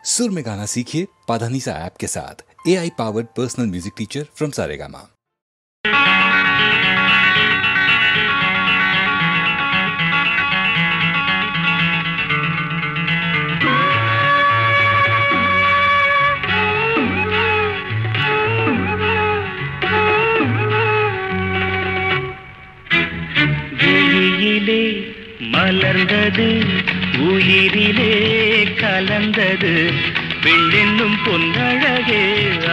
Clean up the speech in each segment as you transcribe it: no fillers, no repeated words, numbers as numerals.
सुर में गाना सीखिए पाधानीसा ऐप के साथ। AI powered personal music teacher from Saregama. விழியிலே மலர்ந்தது உயிரிலே கலந்தது பெண்ணென்னும் பொன்னழகே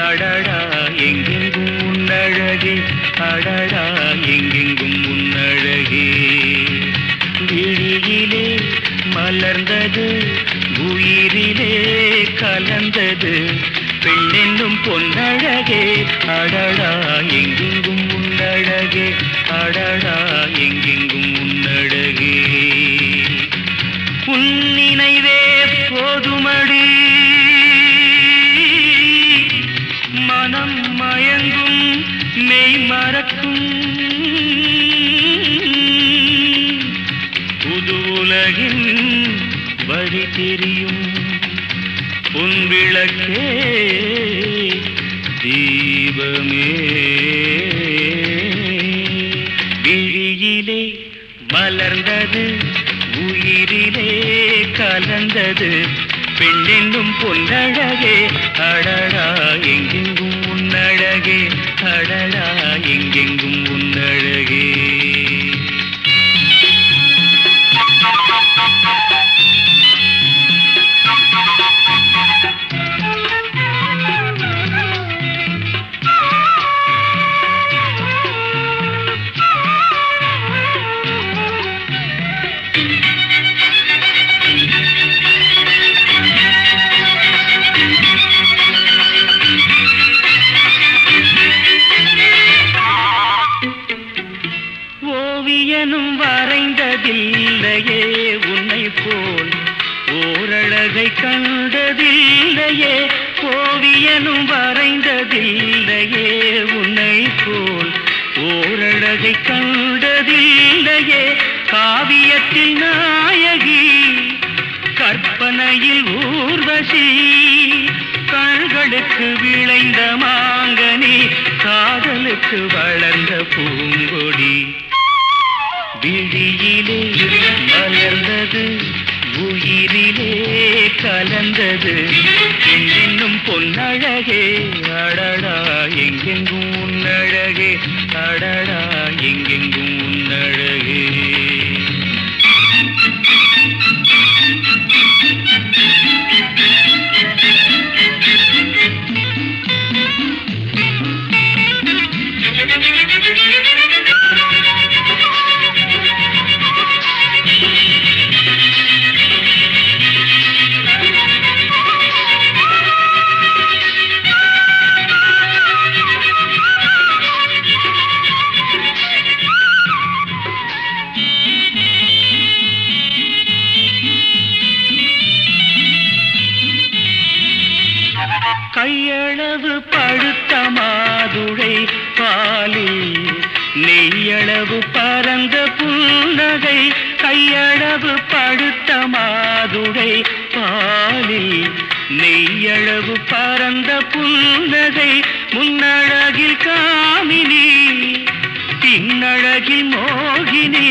அடடா எங்கெங்கும் உன்னழகே அடடா எங்கெங்கும் உன்னழகே விழியிலே மலர்ந்தது உயிரிலே கலந்தது பெண்ணென்னும் பொன்னழகே அடடா எங்கெங்கும் உன்னழகே அடடா எங்கெங்கும் உன்னழகே உன் நினைவே போதுமடி மனம் மயங்கும் மெய் மறக்கும் புது உலகின் வழி தெரியும் உன் விளக்கே தீபமே விழியிலே மலர்ந்தது உயிரிலே கலந்தது பெண்ணென்னும் பொன்னழகே அடடா எங்கெங்கும் உன்னழகே அடடா எங்கெங்கும் உன்னழகே ஓவியனும் வரைந்ததில்லையே உன்னை போல் ஓரழகை கண்டதில்லையே ஓவியனும் வரைந்ததில்லையே உன்னை போல் ஓரழகை கண்டதில்லையே காவியத்தில் நாயகி கற்பனையில் ஊர்வசி கண்களுக்கு விளைந்த மாங்கனி காதலுக்கு வளர்ந்த பூங்கொடி விழியிலே மலர்ந்தது உயிரிலே கலந்தது பெண்ணென்னும் பொன்னழகே அடடா எங்கெங்கும் உன்னழகே அடடா எங்கெங்கும் உன்னழகே கையளவு பழுத்த மாதுளை பாலில் நெய்யளவு பரந்த புன்னகை கையளவு பழுத்த மாதுளை பாலில் நெய்யளவு பரந்த புன்னகை முன்னழகில் காமினி பின்னழகில் மோகினி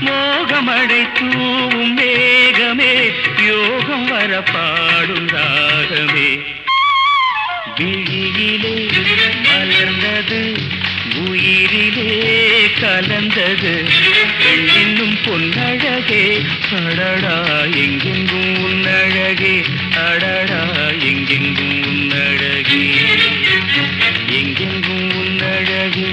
மோகமடை தூவும் மேகமே யோகம் வர பாடும் ராகமே விழியிலே மலர்ந்தது உயிரிலே கலந்தது பெண்ணின்னும் பொன்னழகே அடடா எங்கெங்கும் உன்னழகே அடடா எங்கெங்கும் உன்னழகே எங்கெங்கும் உன்னழகே